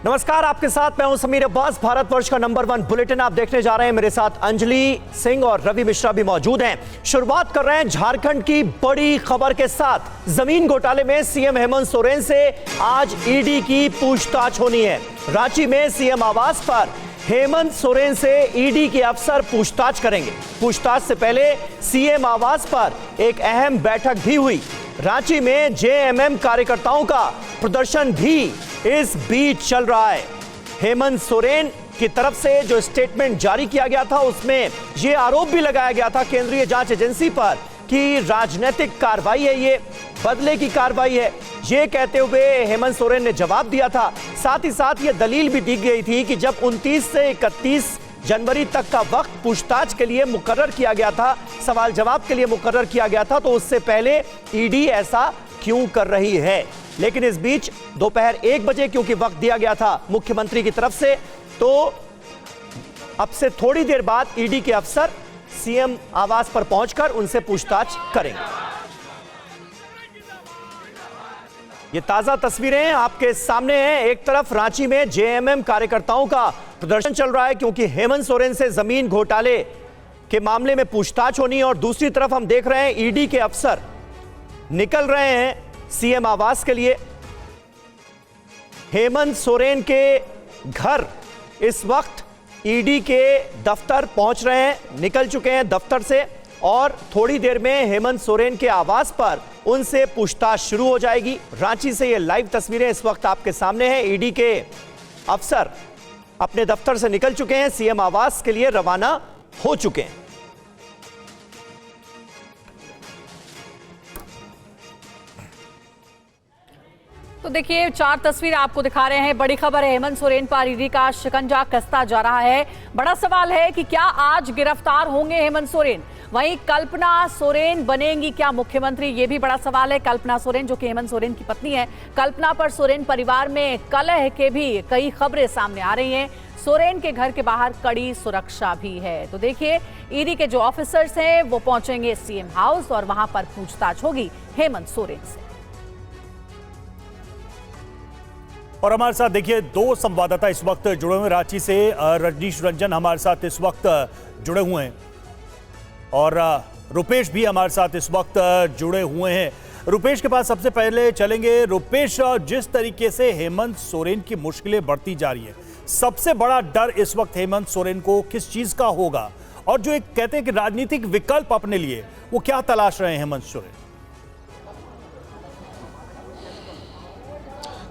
नमस्कार, आपके साथ मैं हूं समीर अब्बास। भारतवर्ष का नंबर 1 बुलेटिन आप देखने जा रहे हैं। मेरे साथ अंजलि सिंह और रवि मिश्रा भी मौजूद हैं। शुरुआत कर रहे हैं झारखंड की बड़ी खबर के साथ। जमीन घोटाले में सीएम हेमंत सोरेन से आज ईडी की पूछताछ होनी है। रांची में सीएम आवास पर हेमंत सोरेन से ईडी के अफसर पूछताछ करेंगे। पूछताछ से पहले सीएम आवास पर एक अहम बैठक भी हुई। रांची में जेएमएम कार्यकर्ताओं का प्रदर्शन भी इस बीच चल रहा है। हेमंत सोरेन की तरफ से जो स्टेटमेंट जारी किया गया था उसमें यह आरोप भी लगाया गया था केंद्रीय जांच एजेंसी पर कि राजनीतिक कार्रवाई है, ये बदले की कार्रवाई है। ये कहते हुए हेमंत सोरेन ने जवाब दिया था। साथ ही साथ ये दलील भी दी गई थी कि जब 29 से 31 जनवरी तक का वक्त पूछताछ के लिए मुकर्रर किया गया था, सवाल जवाब के लिए मुकर्रर किया गया था, तो उससे पहले ईडी ऐसा क्यों कर रही है। लेकिन इस बीच दोपहर 1 बजे क्योंकि वक्त दिया गया था मुख्यमंत्री की तरफ से, तो अब से थोड़ी देर बाद ईडी के अफसर सीएम आवास पर पहुंचकर उनसे पूछताछ करेंगे। ये ताजा तस्वीरें आपके सामने हैं। एक तरफ रांची में जेएमएम कार्यकर्ताओं का प्रदर्शन चल रहा है क्योंकि हेमंत सोरेन से जमीन घोटाले के मामले में पूछताछ होनी है, और दूसरी तरफ हम देख रहे हैं ईडी के अफसर निकल रहे हैं सीएम आवास के लिए। हेमंत सोरेन के घर इस वक्त ईडी के दफ्तर पहुंच रहे हैं, निकल चुके हैं दफ्तर से, और थोड़ी देर में हेमंत सोरेन के आवास पर उनसे पूछताछ शुरू हो जाएगी। रांची से ये लाइव तस्वीरें इस वक्त आपके सामने हैं। ईडी के अफसर अपने दफ्तर से निकल चुके हैं, सीएम आवास के लिए रवाना हो चुके हैं। तो देखिए, 4 तस्वीर आपको दिखा रहे हैं। बड़ी खबर है, हेमंत सोरेन पर ईडी का शिकंजा कसता जा रहा है। बड़ा सवाल है कि क्या आज गिरफ्तार होंगे हेमंत सोरेन? वहीं कल्पना सोरेन बनेंगी क्या मुख्यमंत्री, ये भी बड़ा सवाल है। कल्पना सोरेन जो कि हेमंत सोरेन की पत्नी है, कल्पना पर सोरेन परिवार में कलह के भी कई खबरें सामने आ रही हैं। सोरेन के घर के बाहर कड़ी सुरक्षा भी है। तो देखिए, ईडी के जो ऑफिसर्स हैं वो पहुंचेंगे सीएम हाउस और वहां पर पूछताछ होगी हेमंत सोरेन से। और हमारे साथ देखिए 2 संवाददाता इस वक्त जुड़े हुए रांची से। रजनीश रंजन हमारे साथ इस वक्त जुड़े हुए हैं और रुपेश भी हमारे साथ इस वक्त जुड़े हुए हैं। रुपेश के पास सबसे पहले चलेंगे। रुपेश, जिस तरीके से हेमंत सोरेन की मुश्किलें बढ़ती जा रही है, सबसे बड़ा डर इस वक्त हेमंत सोरेन को किस चीज का होगा, और जो एक कहते हैं कि राजनीतिक विकल्प अपने लिए, वो क्या तलाश रहे हैं हेमंत सोरेन?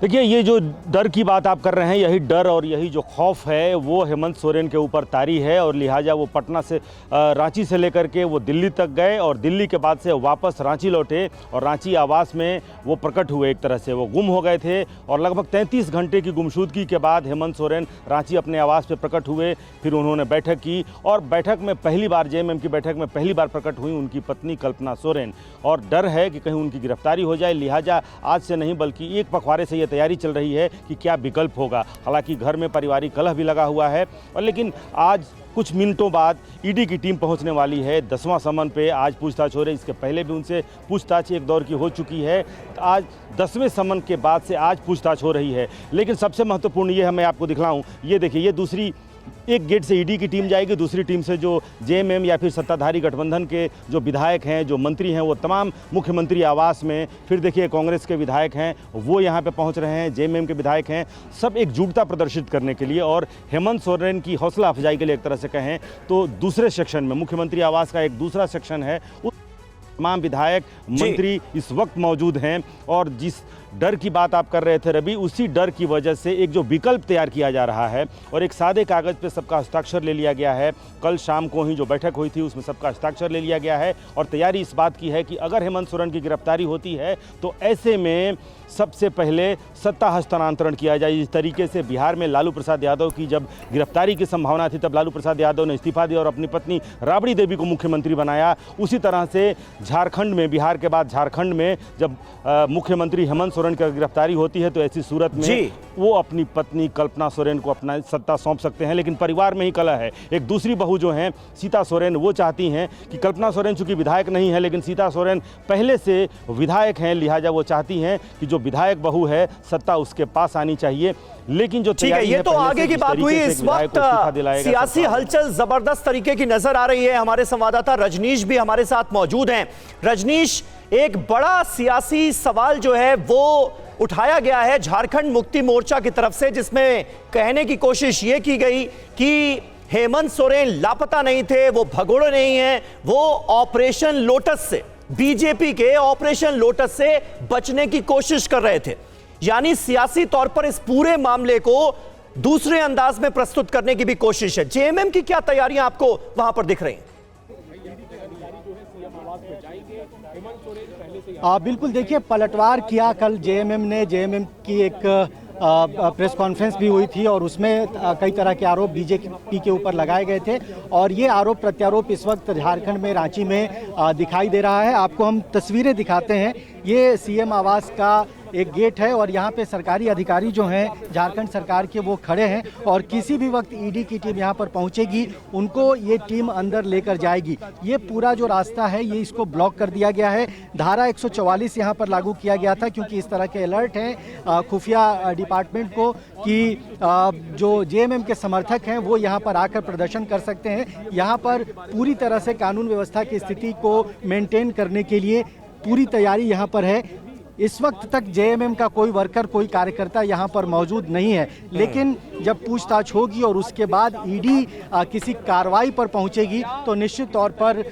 देखिए, ये जो डर की बात आप कर रहे हैं, यही डर और यही जो खौफ है वो हेमंत सोरेन के ऊपर तारी है, और लिहाजा वो पटना से रांची से लेकर के वो दिल्ली तक गए और दिल्ली के बाद से वापस रांची लौटे और रांची आवास में वो प्रकट हुए। एक तरह से वो गुम हो गए थे और लगभग 33 घंटे की गुमशुदगी के बाद हेमंत सोरेन रांची अपने आवास पे प्रकट हुए। फिर उन्होंने बैठक की और बैठक में पहली बार, जेएमएम की बैठक में पहली बार प्रकट हुई उनकी पत्नी कल्पना सोरेन, और डर है कि कहीं उनकी गिरफ्तारी हो जाए। लिहाजा आज से नहीं बल्कि एक पखवाड़े से तैयारी चल रही है कि क्या विकल्प होगा। हालांकि घर में पारिवारिक कलह भी लगा हुआ है, और लेकिन आज कुछ मिनटों बाद ईडी की टीम पहुंचने वाली है। 10वां समन पे आज पूछताछ हो रही है। इसके पहले भी उनसे पूछताछ एक दौर की हो चुकी है। आज 10वें समन के बाद से आज पूछताछ हो रही है। लेकिन सबसे महत्वपूर्ण ये है, मैं आपको दिखलाऊं, ये देखिए, ये दूसरी एक गेट से ईडी की टीम जाएगी, दूसरी टीम से जो जेएमएम या फिर सत्ताधारी गठबंधन के जो विधायक हैं, जो मंत्री हैं, वो तमाम मुख्यमंत्री आवास में। फिर देखिए, कांग्रेस के विधायक हैं वो यहाँ पे पहुँच रहे हैं, जेएमएम के विधायक हैं, सब एकजुटता प्रदर्शित करने के लिए और हेमंत सोरेन की हौसला अफजाई के लिए एक तरह से कहें तो दूसरे सेक्शन में, मुख्यमंत्री आवास का एक दूसरा सेक्शन है, उस तमाम विधायक मंत्री इस वक्त मौजूद हैं। और जिस डर की बात आप कर रहे थे रवि, उसी डर की वजह से एक जो विकल्प तैयार किया जा रहा है और एक सादे कागज पे सबका हस्ताक्षर ले लिया गया है। कल शाम को ही जो बैठक हुई थी उसमें सबका हस्ताक्षर ले लिया गया है और तैयारी इस बात की है कि अगर हेमंत सोरेन की गिरफ्तारी होती है तो ऐसे में सबसे पहले सत्ता हस्तांतरण किया जाए। इस तरीके से बिहार में लालू प्रसाद यादव की जब गिरफ्तारी की संभावना थी तब लालू प्रसाद यादव ने इस्तीफा दिया और अपनी पत्नी राबड़ी देवी को मुख्यमंत्री बनाया। उसी तरह से झारखंड में, बिहार के बाद झारखंड में जब मुख्यमंत्री हेमंत सोरेन की गिरफ्तारी होती है तो ऐसी सूरत में वो अपनी पत्नी कल्पना सोरेन को अपना सत्ता सौंप सकते हैं। लेकिन परिवार में ही कलह है। एक दूसरी बहू जो हैं सीता सोरेन, वो चाहती हैं कि कल्पना सोरेन चूंकि विधायक नहीं है लेकिन सीता सोरेन पहले से विधायक हैं, लिहाजा वो चाहती हैं कि जो विधायक बहू है सत्ता उसके पास आनी चाहिए। लेकिन जो ठीक है, ये तो आगे की बात हुई। इस वक्त सियासी हलचल जबरदस्त तरीके की नजर आ रही है। हमारे संवाददाता रजनीश भी हमारे साथ मौजूद हैं। रजनीश, एक बड़ा सियासी सवाल जो है वो उठाया गया है झारखंड मुक्ति मोर्चा की तरफ से, जिसमें कहने की कोशिश ये की गई कि हेमंत सोरेन लापता नहीं थे, वो भगोड़े नहीं हैं, वो ऑपरेशन लोटस से, बीजेपी के ऑपरेशन लोटस से बचने की कोशिश कर रहे थे। यानी सियासी तौर पर इस पूरे मामले को दूसरे अंदाज में प्रस्तुत करने की भी कोशिश है। जेएमएम की क्या तैयारियां आपको वहां पर दिख रही हैं? बिल्कुल, देखिए पलटवार किया कल जेएमएम ने। जेएमएम की एक प्रेस कॉन्फ्रेंस भी हुई थी और उसमें कई तरह के आरोप बीजेपी के ऊपर लगाए गए थे और ये आरोप प्रत्यारोप इस वक्त झारखंड में, रांची में दिखाई दे रहा है। आपको हम तस्वीरें दिखाते हैं। ये सीएम आवास का एक गेट है और यहाँ पे सरकारी अधिकारी जो हैं झारखंड सरकार के वो खड़े हैं और किसी भी वक्त ईडी की टीम यहाँ पर पहुँचेगी, उनको ये टीम अंदर लेकर जाएगी। ये पूरा जो रास्ता है ये इसको ब्लॉक कर दिया गया है। धारा 144 यहाँ पर लागू किया गया था क्योंकि इस तरह के अलर्ट हैं खुफिया डिपार्टमेंट को कि जो जेएमएम के समर्थक हैं वो यहाँ पर आकर प्रदर्शन कर सकते हैं। यहाँ पर पूरी तरह से कानून व्यवस्था की स्थिति को मेंटेन करने के लिए पूरी तैयारी यहाँ पर है। इस वक्त तक जेएमएम का कोई वर्कर, कोई कार्यकर्ता यहाँ पर मौजूद नहीं है, लेकिन जब पूछताछ होगी और उसके बाद ईडी किसी कार्रवाई पर पहुँचेगी तो निश्चित तौर पर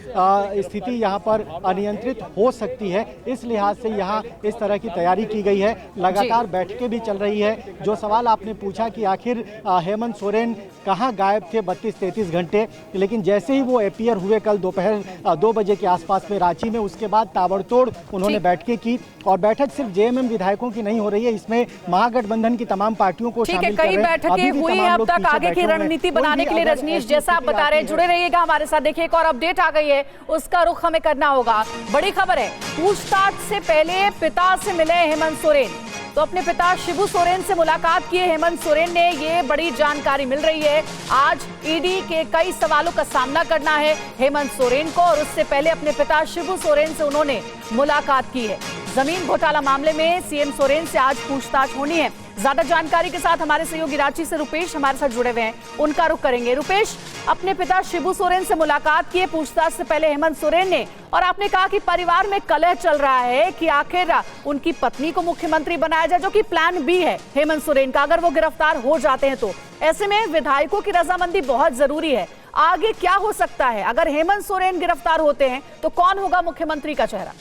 स्थिति यहाँ पर अनियंत्रित हो सकती है। इस लिहाज से यहाँ इस तरह की तैयारी की गई है। लगातार बैठकें भी चल रही है। जो सवाल आपने पूछा कि आखिर हेमंत सोरेन कहाँ गायब थे 32-33 घंटे, लेकिन जैसे ही वो अपीयर हुए कल दोपहर 2 बजे के आसपास में रांची में, उसके बाद ताबड़तोड़ उन्होंने बैठकें की। और बैठक सिर्फ जेएमएम विधायकों की नहीं हो रही है, इसमें महागठबंधन की तमाम पार्टियों को शामिल कर रहे हैं। कई बैठकें हुई हैं अब तक। आगे की रणनीति बनाने के लिए रजनीश, जैसा आप बता रहे हैं, जुड़े रहिएगा हमारे साथ। देखिए एक और अपडेट आ गई है, उसका रुख हमें करना होगा। बड़ी खबर है, पूछताछ से पहले पिता से मिले हेमंत सोरेन। तो अपने पिता शिबू सोरेन से मुलाकात की हेमंत सोरेन ने, ये बड़ी जानकारी मिल रही है। आज ईडी के कई सवालों का सामना करना है हेमंत सोरेन को और उससे पहले अपने पिता शिबू सोरेन से उन्होंने मुलाकात की है। जमीन घोटाला मामले में सीएम सोरेन से आज पूछताछ होनी है। ज्यादा जानकारी के साथ हमारे सहयोगी रांची से रुपेश हमारे साथ जुड़े हुए हैं, उनका रुख करेंगे। रुपेश, अपने पिता शिबू सोरेन से मुलाकात की है पूछताछ से पहले हेमंत सोरेन ने, और आपने कहा कि परिवार में कलह चल रहा है कि आखिर उनकी पत्नी को मुख्यमंत्री बनाया जाए, जो कि प्लान बी है हेमंत सोरेन का अगर वो गिरफ्तार हो जाते हैं तो। ऐसे में विधायकों की रजामंदी बहुत जरूरी है। आगे क्या हो सकता है? अगर हेमंत सोरेन गिरफ्तार होते हैं तो कौन होगा मुख्यमंत्री का चेहरा?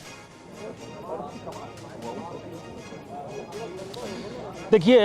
देखिए,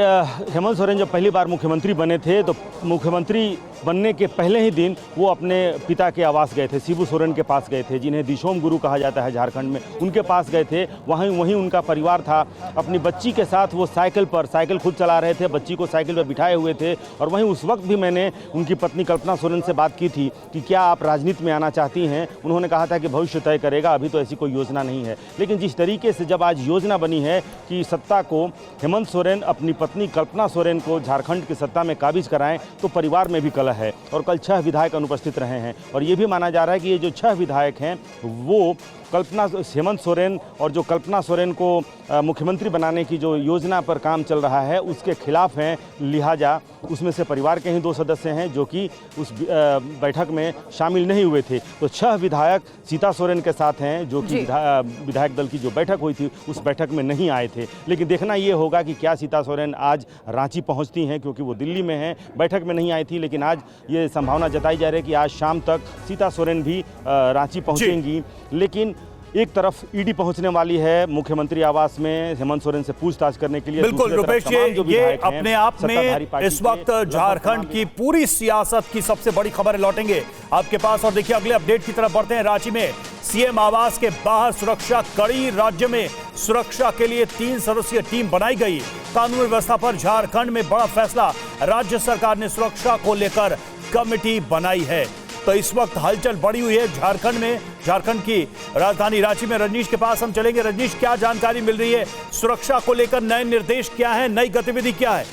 हेमंत सोरेन जब पहली बार मुख्यमंत्री बने थे तो मुख्यमंत्री बनने के पहले ही दिन वो अपने पिता के आवास गए थे, शिबू सोरेन के पास गए थे, जिन्हें दिशोम गुरु कहा जाता है झारखंड में, उनके पास गए थे। वहीं उनका परिवार था। अपनी बच्ची के साथ वो साइकिल खुद चला रहे थे, बच्ची को साइकिल पर बिठाए हुए थे। और वहीं उस वक्त भी मैंने उनकी पत्नी कल्पना सोरेन से बात की थी कि क्या आप राजनीति में आना चाहती हैं। उन्होंने कहा था कि भविष्य तय करेगा, अभी तो ऐसी कोई योजना नहीं है। लेकिन जिस तरीके से जब आज योजना बनी है कि सत्ता को हेमंत सोरेन अपनी पत्नी कल्पना सोरेन को झारखंड की सत्ता में काबिज कराएं, तो परिवार में भी कलह है। और कल 6 विधायक अनुपस्थित रहे हैं और ये भी माना जा रहा है कि ये जो 6 विधायक हैं वो हेमंत सोरेन और जो कल्पना सोरेन को मुख्यमंत्री बनाने की जो योजना पर काम चल रहा है उसके खिलाफ हैं। लिहाजा उसमें से परिवार के ही 2 सदस्य हैं जो कि उस बैठक में शामिल नहीं हुए थे। तो 6 विधायक सीता सोरेन के साथ हैं जो कि विधायक दल की जो बैठक हुई थी उस बैठक में नहीं आए थे। लेकिन देखना ये होगा कि क्या सीता सोरेन आज रांची पहुंचती हैं, क्योंकि वो दिल्ली में हैं, बैठक में नहीं आई थी। लेकिन आज ये संभावना जताई जा रही है कि आज शाम तक सीता सोरेन भी रांची पहुंचेंगी। लेकिन एक तरफ ईडी पहुंचने वाली है मुख्यमंत्री आवास में हेमंत सोरेन से पूछताछ करने के लिए। बिल्कुल रुपेश, ये अपने आप में इस वक्त झारखंड की पूरी सियासत की सबसे बड़ी खबर लौटेंगे आपके पास। और देखिए अगले अपडेट की तरफ बढ़ते हैं। रांची में सीएम आवास के बाहर सुरक्षा कड़ी। राज्य में सुरक्षा के लिए 3 सदस्यीय टीम बनाई गई। कानून व्यवस्था पर झारखंड में बड़ा फैसला, राज्य सरकार ने सुरक्षा को लेकर कमेटी बनाई है। तो इस वक्त हलचल बढ़ी हुई है झारखंड में। झारखंड की राजधानी रांची में रजनीश के पास हम चलेंगे। रजनीश, क्या जानकारी मिल रही है? सुरक्षा को लेकर नए निर्देश क्या है, नई गतिविधि क्या है?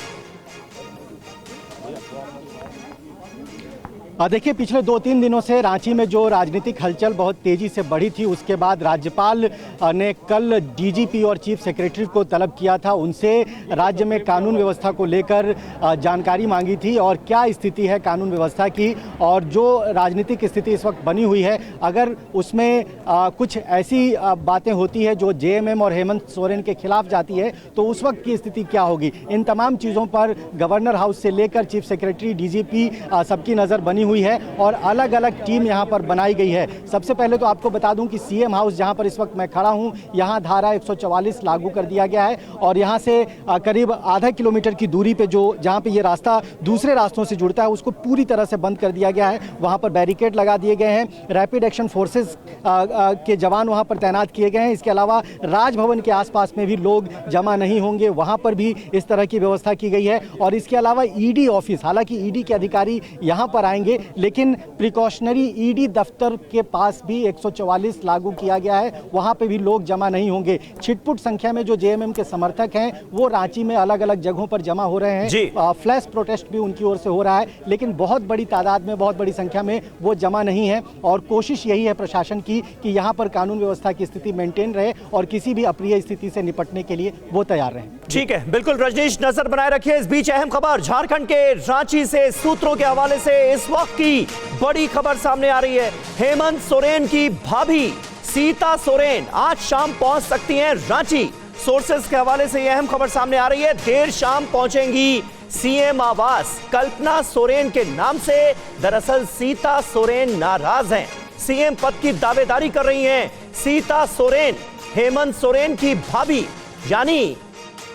देखिए, पिछले 2-3 दिनों से रांची में जो राजनीतिक हलचल बहुत तेजी से बढ़ी थी, उसके बाद राज्यपाल ने कल डीजीपी और चीफ सेक्रेटरी को तलब किया था, उनसे राज्य में कानून व्यवस्था को लेकर जानकारी मांगी थी और क्या स्थिति है कानून व्यवस्था की, और जो राजनीतिक स्थिति इस वक्त बनी हुई है, अगर उसमें कुछ ऐसी बातें होती है जो जेएमएम और हेमंत सोरेन के खिलाफ जाती है, तो उस वक्त की स्थिति क्या होगी। इन तमाम चीज़ों पर गवर्नर हाउस से लेकर चीफ सेक्रेटरी, डीजीपी सबकी नज़र बनी हुई है और अलग अलग टीम यहां पर बनाई गई है। सबसे पहले तो आपको बता दूं कि सीएम हाउस, जहां पर इस वक्त मैं खड़ा हूं, यहां धारा 144 लागू कर दिया गया है और यहां से करीब आधा किलोमीटर की दूरी पे जहां पे ये रास्ता दूसरे रास्तों से जुड़ता है, उसको पूरी तरह से बंद कर दिया गया है। वहां पर बैरिकेड लगा दिए गए हैं, रैपिड एक्शन फोर्सेस के जवान वहां पर तैनात किए गए हैं। इसके अलावा राजभवन के आसपास में भी लोग जमा नहीं होंगे, वहां पर भी इस तरह की व्यवस्था की गई है। और इसके अलावा ईडी ऑफिस, हालांकि ईडी के अधिकारी यहां पर आएंगे, लेकिन प्रिकॉशनरी ईडी दफ्तर के पास भी 144 लागू किया गया है, वहां पे भी लोग जमा नहीं होंगे। छिटपुट संख्या में जो जेएमएम के समर्थक हैं वो रांची में अलग अलग जगहों पर जमा हो रहे हैं। फ्लैश प्रोटेस्ट भी उनकी ओर से हो रहा है, लेकिन बहुत बड़ी तादाद में, बहुत बड़ी संख्या में वो जमा नहीं है। और कोशिश यही है प्रशासन की कि यहाँ पर कानून व्यवस्था की स्थिति मेंटेन रहे और किसी भी अप्रिय स्थिति से निपटने के लिए वो तैयार रहे। ठीक है, बिल्कुल रजनीश, नजर बनाए रखिए। इस बीच अहम खबर झारखंड के रांची से सूत्रों के हवाले से इस वक्त की बड़ी खबर सामने आ रही है। हेमंत सोरेन की भाभी सीता सोरेन आज शाम पहुंच सकती हैं रांची। सोर्सेस के हवाले से यह अहम खबर सामने आ रही है। देर शाम पहुंचेंगी सीएम आवास कल्पना सोरेन के नाम से। दरअसल सीता सोरेन नाराज हैं, सीएम पद की दावेदारी कर रही हैं। सीता सोरेन हेमंत सोरेन की भाभी, यानी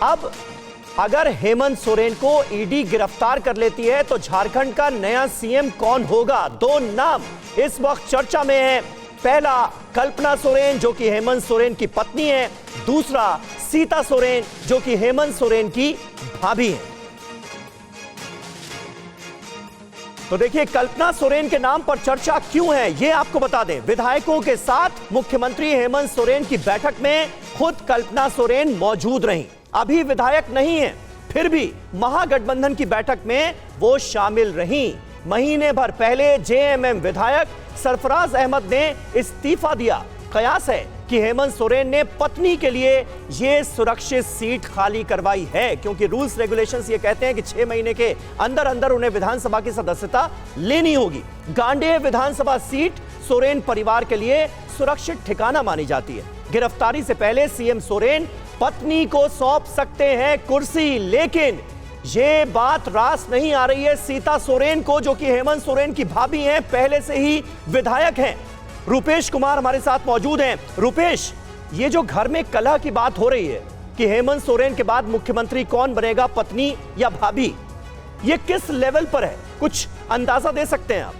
अब अगर हेमंत सोरेन को ईडी गिरफ्तार कर लेती है तो झारखंड का नया सीएम कौन होगा? दो नाम इस वक्त चर्चा में हैं। पहला कल्पना सोरेन जो कि हेमंत सोरेन की पत्नी है, दूसरा सीता सोरेन जो कि हेमंत सोरेन की भाभी है। तो देखिए, कल्पना सोरेन के नाम पर चर्चा क्यों है ये आपको बता दें। विधायकों के साथ मुख्यमंत्री हेमंत सोरेन की बैठक में खुद कल्पना सोरेन मौजूद रहीं। अभी विधायक नहीं है, फिर भी महागठबंधन की बैठक में वो शामिल रहीं। महीने भर पहले जेएमएम विधायक सरफराज अहमद ने इस्तीफा दिया। कयास है कि हेमंत सोरेन ने पत्नी के लिए ये सुरक्षित सीट खाली करवाई है, क्योंकि रूल्स रेगुलेशंस ये कहते हैं कि 6 महीने के अंदर अंदर उन्हें विधानसभा की सदस्यता लेनी होगी। गांडेय विधानसभा सीट सोरेन परिवार के लिए सुरक्षित ठिकाना मानी जाती है। गिरफ्तारी से पहले सीएम सोरेन पत्नी को सौंप सकते हैं कुर्सी, लेकिन ये बात रास नहीं आ रही है सीता सोरेन को, जो कि हेमंत सोरेन की भाभी हैं, पहले से ही विधायक हैं। रुपेश कुमार हमारे साथ मौजूद हैं। रुपेश, ये जो घर में कलह की बात हो रही है कि हेमंत सोरेन के बाद मुख्यमंत्री कौन बनेगा, पत्नी या भाभी, ये किस लेवल पर है, कुछ अंदाजा दे सकते हैं आप?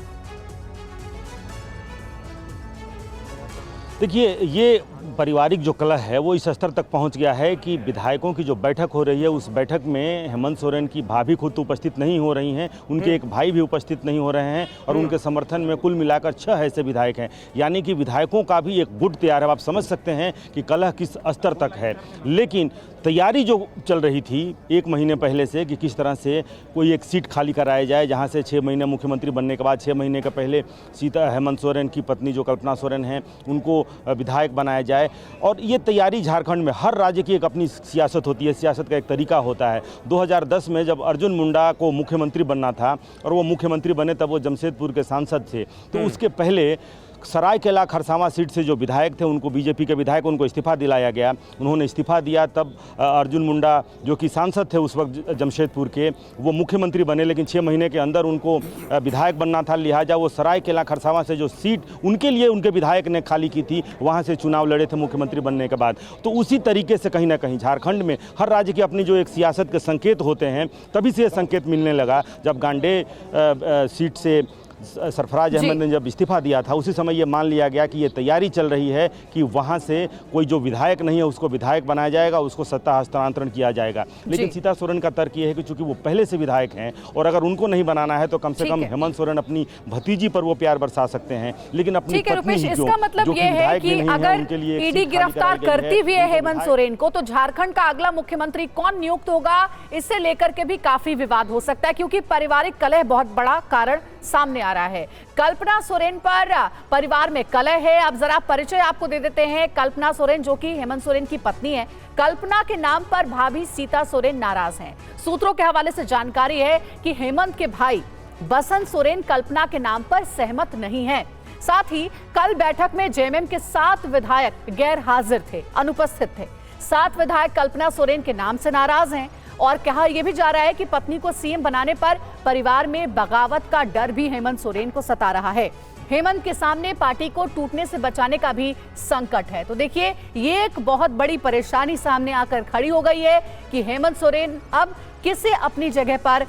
देखिए, ये पारिवारिक जो कलह है वो इस स्तर तक पहुंच गया है कि विधायकों की जो बैठक हो रही है, उस बैठक में हेमंत सोरेन की भाभी खुद तो उपस्थित नहीं हो रही हैं, उनके एक भाई भी उपस्थित नहीं हो रहे हैं और उनके समर्थन में कुल मिलाकर 6 ऐसे विधायक हैं। यानी कि विधायकों का भी एक गुट तैयार है। आप समझ सकते हैं कि कलह किस स्तर तक है। लेकिन तैयारी जो चल रही थी 1 महीने पहले से कि किस तरह से कोई एक सीट खाली कराया जाए, जहाँ से 6 महीने मुख्यमंत्री बनने के बाद 6 महीने के पहले सीता हेमंत सोरेन की पत्नी जो कल्पना सोरेन हैं उनको विधायक बनाया जाए। और ये तैयारी झारखंड में, हर राज्य की एक अपनी सियासत होती है, सियासत का एक तरीका होता है। 2010 में जब अर्जुन मुंडा को मुख्यमंत्री बनना था और वो मुख्यमंत्री बने तब वो जमशेदपुर के सांसद थे, तो उसके पहले सरायकेला खरसावां सीट से जो विधायक थे उनको, बीजेपी के विधायक, उनको इस्तीफा दिलाया गया। उन्होंने इस्तीफा दिया, तब अर्जुन मुंडा जो कि सांसद थे उस वक्त जमशेदपुर के, वो मुख्यमंत्री बने, लेकिन 6 महीने के अंदर उनको विधायक बनना था। लिहाजा वो सरायकेला खरसावां से जो सीट उनके लिए उनके विधायक ने खाली की थी, वहाँ से चुनाव लड़े थे मुख्यमंत्री बनने के बाद। तो उसी तरीके से कहीं ना कहीं झारखंड में हर राज्य की अपनी जो एक सियासत के संकेत होते हैं, तभी से ये संकेत मिलने लगा जब गांडेय सीट से सरफराज अहमद ने जब इस्तीफा दिया था उसी समय ये मान लिया गया कि ये तैयारी चल रही है कि वहाँ से कोई जो विधायक नहीं है उसको विधायक बनाया जाएगा, उसको सत्ता हस्तांतरण किया जाएगा। लेकिन सीता सोरेन का तर्क ये है कि चूंकि वो पहले से विधायक हैं और अगर उनको नहीं बनाना है तो कम से कम हेमंत सोरेन अपनी भतीजी पर वो प्यार बरसा सकते हैं, लेकिन अपनी पत्नी ही इसका मतलब ये है कि अगर ईडी गिरफ्तार करती भी है हेमंत सोरेन को तो झारखंड का अगला मुख्यमंत्री कौन नियुक्त होगा, इससे लेकर के भी काफी विवाद हो सकता है, क्योंकि पारिवारिक कलह बहुत बड़ा कारण सामने आ रहा है। कल्पना सोरेन पर परिवार में कलह है। अब जरा परिचय आपको दे देते हैं। कल्पना सोरेन जो कि हेमंत सोरेन की पत्नी है, कल्पना के नाम पर भाभी सीता सोरेन नाराज हैं। सूत्रों के हवाले से जानकारी है कि हेमंत के भाई बसंत सोरेन कल्पना के नाम पर सहमत नहीं हैं। साथ ही कल बैठक में जेएमएम के 7 विधायक गैर हाजिर थे, अनुपस्थित थे। 7 विधायक कल्पना सोरेन के नाम से नाराज हैं और कहा यह भी जा रहा है कि पत्नी को सीएम बनाने पर परिवार में बगावत का डर भी हेमंत सोरेन को सता रहा है। हेमंत के सामने पार्टी को टूटने से बचाने का भी संकट है। तो देखिए, ये एक बहुत बड़ी परेशानी सामने आकर खड़ी हो गई है कि हेमंत सोरेन अब किसे अपनी जगह पर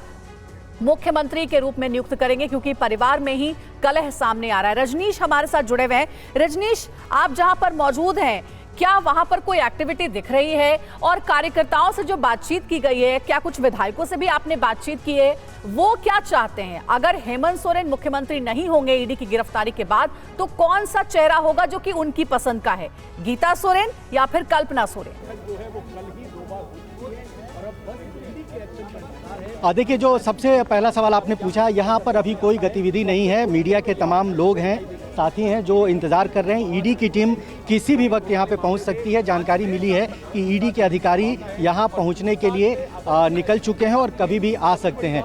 मुख्यमंत्री के रूप में नियुक्त करेंगे, क्योंकि परिवार में ही कलह सामने आ रहा है। रजनीश हमारे साथ जुड़े हुए हैं। रजनीश, आप जहां पर मौजूद हैं, क्या वहां पर कोई एक्टिविटी दिख रही है? और कार्यकर्ताओं से जो बातचीत की गई है, क्या कुछ विधायकों से भी आपने बातचीत की है? वो क्या चाहते हैं? अगर हेमंत सोरेन मुख्यमंत्री नहीं होंगे ईडी की गिरफ्तारी के बाद, तो कौन सा चेहरा होगा जो कि उनकी पसंद का है, गीता सोरेन या फिर कल्पना सोरेन? देखिए, जो सबसे पहला सवाल आपने पूछा, यहाँ पर अभी कोई गतिविधि नहीं है। मीडिया के तमाम लोग हैं, साथी हैं जो इंतजार कर रहे हैं। ईडी की टीम किसी भी वक्त यहाँ पे पहुँच सकती है। जानकारी मिली है कि ईडी के अधिकारी यहाँ पहुँचने के लिए निकल चुके हैं और कभी भी आ सकते हैं।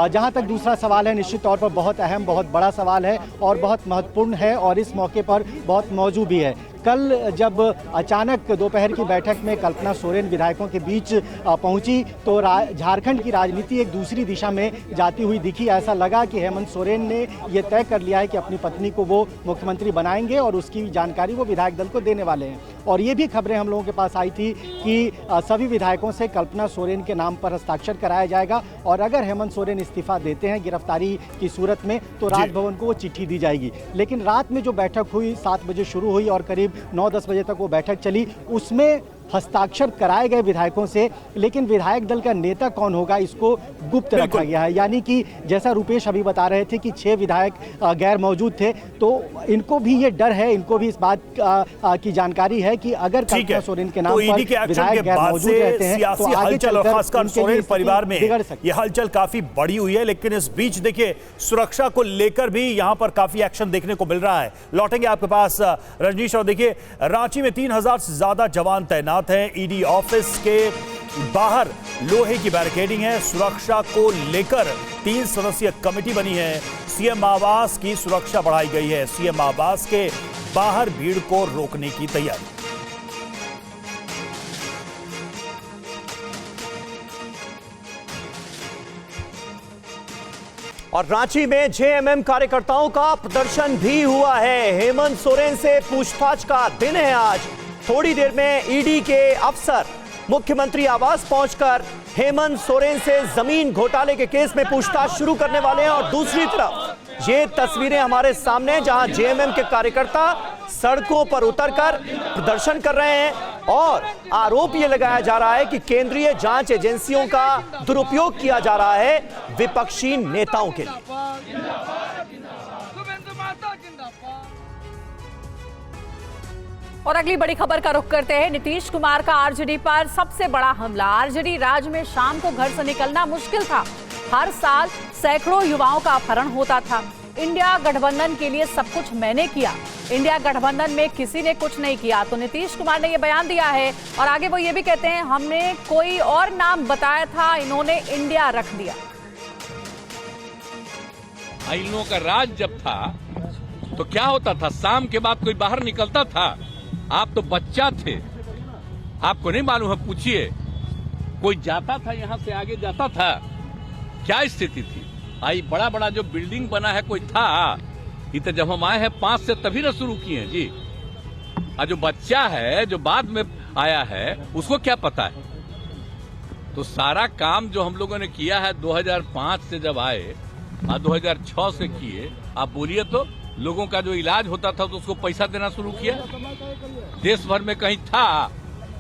जहाँ तक दूसरा सवाल है, निश्चित तौर पर बहुत अहम, बहुत बड़ा सवाल है और बहुत महत्वपूर्ण है और इस मौके पर बहुत मौजू भी है। कल जब अचानक दोपहर की बैठक में कल्पना सोरेन विधायकों के बीच पहुंची तो झारखंड की राजनीति एक दूसरी दिशा में जाती हुई दिखी। ऐसा लगा कि हेमंत सोरेन ने ये तय कर लिया है कि अपनी पत्नी को वो मुख्यमंत्री बनाएंगे और उसकी जानकारी वो विधायक दल को देने वाले हैं। और ये भी खबरें हम लोगों के पास आई थी कि सभी विधायकों से कल्पना सोरेन के नाम पर हस्ताक्षर कराया जाएगा और अगर हेमंत सोरेन इस्तीफा देते हैं गिरफ्तारी की सूरत में तो राजभवन को वो चिट्ठी दी जाएगी। लेकिन रात में जो बैठक हुई 7 बजे शुरू हुई और करीब 9-10 बजे तक वो बैठक चली, उसमें हस्ताक्षर कराए गए विधायकों से, लेकिन विधायक दल का नेता कौन होगा इसको गुप्त रखा गया है। यानी कि जैसा रुपेश अभी बता रहे थे कि 6 विधायक गैर मौजूद थे, तो इनको भी ये डर है, इनको भी इस बात की जानकारी है कि अगर कल्पना सोरेन के नाम पर विधायक गैर मौजूद रहते हैं तो आगे चलकर खासकर सोरेन परिवार में ये हलचल काफी बड़ी हुई है। लेकिन इस बीच देखिए, सुरक्षा को लेकर भी यहाँ पर काफी एक्शन देखने को मिल रहा है। लौटेंगे आपके पास रजनीश। और देखिए, रांची में 3000 से ज्यादा जवान तैनात हैं। ईडी ऑफिस के बाहर लोहे की बैरिकेडिंग है। सुरक्षा को लेकर 3 सदस्यीय कमेटी बनी है। सीएम आवास की सुरक्षा बढ़ाई गई है। सीएम आवास के बाहर भीड़ को रोकने की तैयारी। और रांची में जेएमएम कार्यकर्ताओं का प्रदर्शन भी हुआ है। हेमंत सोरेन से पूछताछ का दिन है आज। थोड़ी देर में ईडी के अफसर मुख्यमंत्री आवास पहुंचकर हेमंत सोरेन से जमीन घोटाले के केस में पूछताछ शुरू करने वाले हैं। और दूसरी तरफ ये तस्वीरें हमारे सामने, जहां जेएमएम के कार्यकर्ता सड़कों पर उतरकर प्रदर्शन कर रहे हैं और आरोप ये लगाया जा रहा है कि केंद्रीय जांच एजेंसियों का दुरुपयोग किया जा रहा है विपक्षी नेताओं के लिए। और अगली बड़ी खबर का रुख करते हैं। नीतीश कुमार का आरजेडी पर सबसे बड़ा हमला। आरजेडी राज में शाम को घर से निकलना मुश्किल था। हर साल सैकड़ों युवाओं का अपहरण होता था। इंडिया गठबंधन के लिए सब कुछ मैंने किया, इंडिया गठबंधन में किसी ने कुछ नहीं किया। तो नीतीश कुमार ने यह बयान दिया है और आगे वो ये भी कहते हैं, हमने कोई और नाम बताया था, इन्होंने इंडिया रख दिया। इन लोगों का राज जब था तो क्या होता था, शाम के बाद कोई बाहर निकलता था? आप तो बच्चा थे, आपको नहीं मालूम है, पूछिए। कोई जाता था, यहां से आगे जाता था, क्या स्थिति थी? आई बड़ा बड़ा जो बिल्डिंग बना है, कोई था? ये तो जब हम आए हैं 5 से तभी ना शुरू किए हैं जी। और जो बच्चा है, जो बाद में आया है, उसको क्या पता है? तो सारा काम जो हम लोगों ने किया है 2005 से जब आए 2006 से किए। आप बोलिए तो लोगों का जो इलाज होता था तो उसको पैसा देना शुरू किया। देश भर में कहीं था?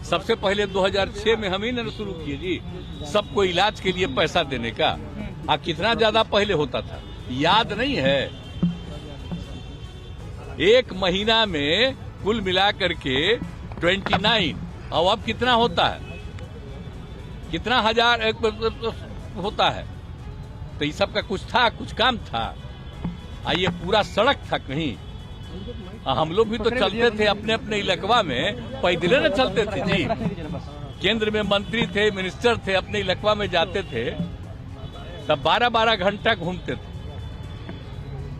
सबसे पहले 2006 में हम ही ने शुरू किए जी, सबको इलाज के लिए पैसा देने का। कितना ज्यादा पहले होता था याद नहीं है? एक महीना में कुल मिलाकर के 29, और अब कितना होता है? कितना हजार होता है? तो ये सब का कुछ था, कुछ काम था? ये पूरा सड़क था कहीं? हम लोग भी तो चलते थे अपने अपने इलाकवा में, पैदल न चलते थे जी। केंद्र में मंत्री थे, मिनिस्टर थे, अपने इलाकवा में जाते थे तब 12-12 घंटा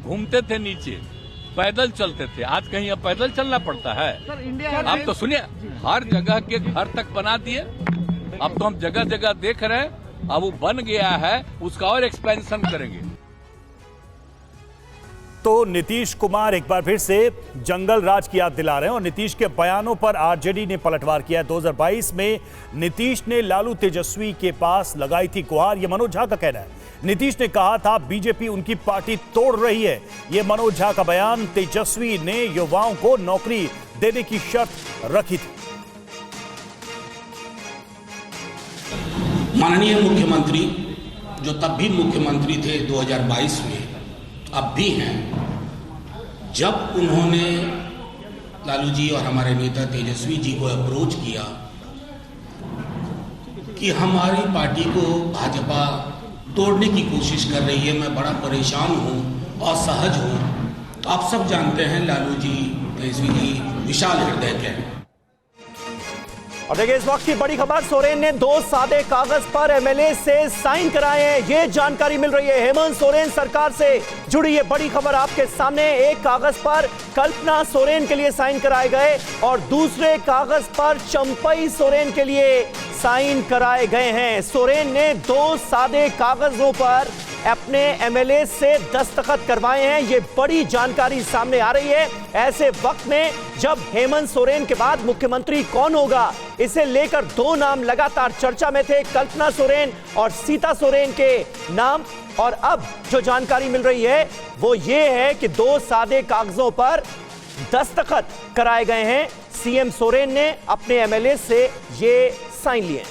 घूमते थे नीचे, पैदल चलते थे। आज कहीं अब पैदल चलना पड़ता है? अब तो सुनिए, हर जगह के घर तक बना दिए। अब तो हम जगह जगह देख रहे हैं, अब वो बन गया है, उसका और एक्सपेंशन करेंगे। तो नीतीश कुमार एक बार फिर से जंगल राज की याद दिला रहे हैं और नीतीश के बयानों पर आरजेडी ने पलटवार किया। 2022 में नीतीश ने लालू तेजस्वी के पास लगाई थी गुहार, यह मनोज झा का कहना है। नीतीश ने कहा था बीजेपी उनकी पार्टी तोड़ रही है, यह मनोज झा का बयान। तेजस्वी ने युवाओं को नौकरी देने की शर्त रखी थी। माननीय मुख्यमंत्री, जो तब भी मुख्यमंत्री थे 2022 में, अब भी हैं, जब उन्होंने लालू जी और हमारे नेता तेजस्वी जी को अप्रोच किया कि हमारी पार्टी को भाजपा तोड़ने की कोशिश कर रही है, मैं बड़ा परेशान हूं, असहज हूं। तो आप सब जानते हैं लालू जी, तेजस्वी जी विशाल हृदय के हैं। और देखिए इस वक्त की बड़ी खबर, सोरेन ने 2 सादे कागज पर एमएलए से साइन कराए हैं, ये जानकारी मिल रही है। हेमंत सोरेन सरकार से जुड़ी ये बड़ी खबर आपके सामने। एक कागज पर कल्पना सोरेन के लिए साइन कराए गए और दूसरे कागज पर चंपई सोरेन के लिए साइन कराए गए हैं। सोरेन ने 2 सादे कागजों पर अपने एमएलए से दस्तखत करवाए हैं, ये बड़ी जानकारी सामने आ रही है। ऐसे वक्त में जब हेमंत सोरेन के बाद मुख्यमंत्री कौन होगा, इसे लेकर 2 नाम लगातार चर्चा में थे, कल्पना सोरेन और सीता सोरेन के नाम। और अब जो जानकारी मिल रही है वो ये है कि 2 सादे कागजों पर दस्तखत कराए गए हैं। सीएम सोरेन ने अपने एमएलए से ये साइन लिए।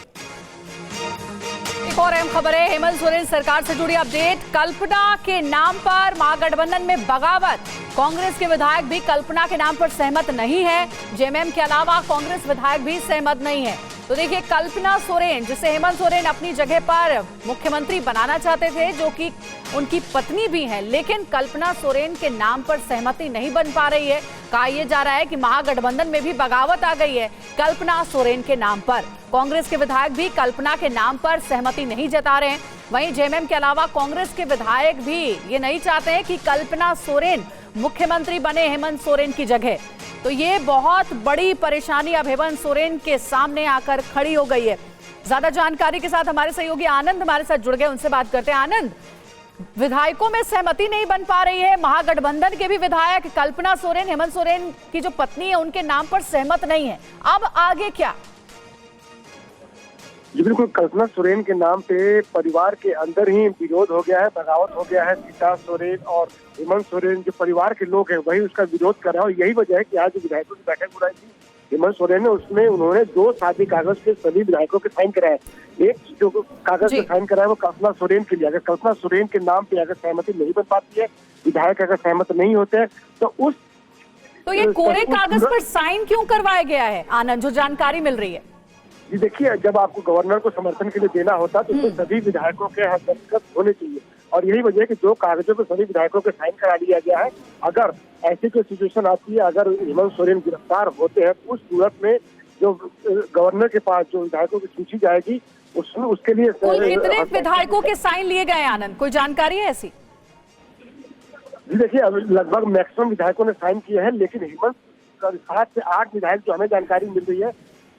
और अहम खबर है, हेमंत सोरेन सरकार से जुड़ी अपडेट। कल्पना के नाम पर महागठबंधन में बगावत। कांग्रेस के विधायक भी कल्पना के नाम पर सहमत नहीं है। जेएमएम के अलावा कांग्रेस विधायक भी सहमत नहीं है। तो देखिए, कल्पना सोरेन, जिसे हेमंत सोरेन अपनी जगह पर मुख्यमंत्री बनाना चाहते थे, जो कि उनकी पत्नी भी हैं, लेकिन कल्पना सोरेन के नाम पर सहमति नहीं बन पा रही है। कहा यह जा रहा है कि महागठबंधन में भी बगावत आ गई है कल्पना सोरेन के नाम पर। कांग्रेस के विधायक भी कल्पना के नाम पर सहमति नहीं जता रहे हैं। वहीं जेएमएम के अलावा कांग्रेस के विधायक भी ये नहीं चाहते हैं कि कल्पना सोरेन मुख्यमंत्री बने हेमंत सोरेन की जगह। तो ये बहुत बड़ी परेशानी अब हेमंत सोरेन के सामने आकर खड़ी हो गई है। ज्यादा जानकारी के साथ हमारे सहयोगी आनंद हमारे साथ जुड़ गए, उनसे बात करते हैं। आनंद, विधायकों में सहमति नहीं बन पा रही है, महागठबंधन के भी विधायक कल्पना सोरेन, हेमंत सोरेन की जो पत्नी है, उनके नाम पर सहमत नहीं है। अब आगे क्या? जी बिल्कुल, कल्पना सोरेन के नाम पे परिवार के अंदर ही विरोध हो गया है, बगावत हो गया है। सीता सोरेन और हेमंत सोरेन जो परिवार के लोग हैं वही उसका विरोध कर रहे हैं। और यही वजह है कि आज जो विधायकों की बैठक बुलाई थी हेमंत सोरेन ने, उसमें उन्होंने 2 सादे कागज के सभी विधायकों के साइन कराए। एक जो कागज पे साइन कराया वो कल्पना सोरेन के लिए। अगर कल्पना सोरेन के नाम पे अगर सहमति नहीं बन पाती है, विधायक अगर सहमत नहीं होते हैं, तो ये कोरे कागज पर साइन क्यों करवाया गया है आनंद, जो जानकारी मिल रही है? जी देखिए, जब आपको गवर्नर को समर्थन के लिए देना होता है तो सभी विधायकों के हस्तक्षेप होने चाहिए। और यही वजह है कि 2 कागजों पर सभी विधायकों के साइन करा लिया गया है। अगर ऐसी कोई सिचुएशन आती है, अगर हेमंत सोरेन गिरफ्तार होते हैं, उस सूरत में जो गवर्नर के पास जो विधायकों की सूची जाएगी उसमें उसके लिए कितने विधायकों के साइन लिए गए आनंद, कोई जानकारी है ऐसी? जी देखिए, लगभग मैक्सिमम विधायकों ने साइन किए हैं, लेकिन हेमंत 7 से 8 विधायक जो हमें जानकारी मिल रही है,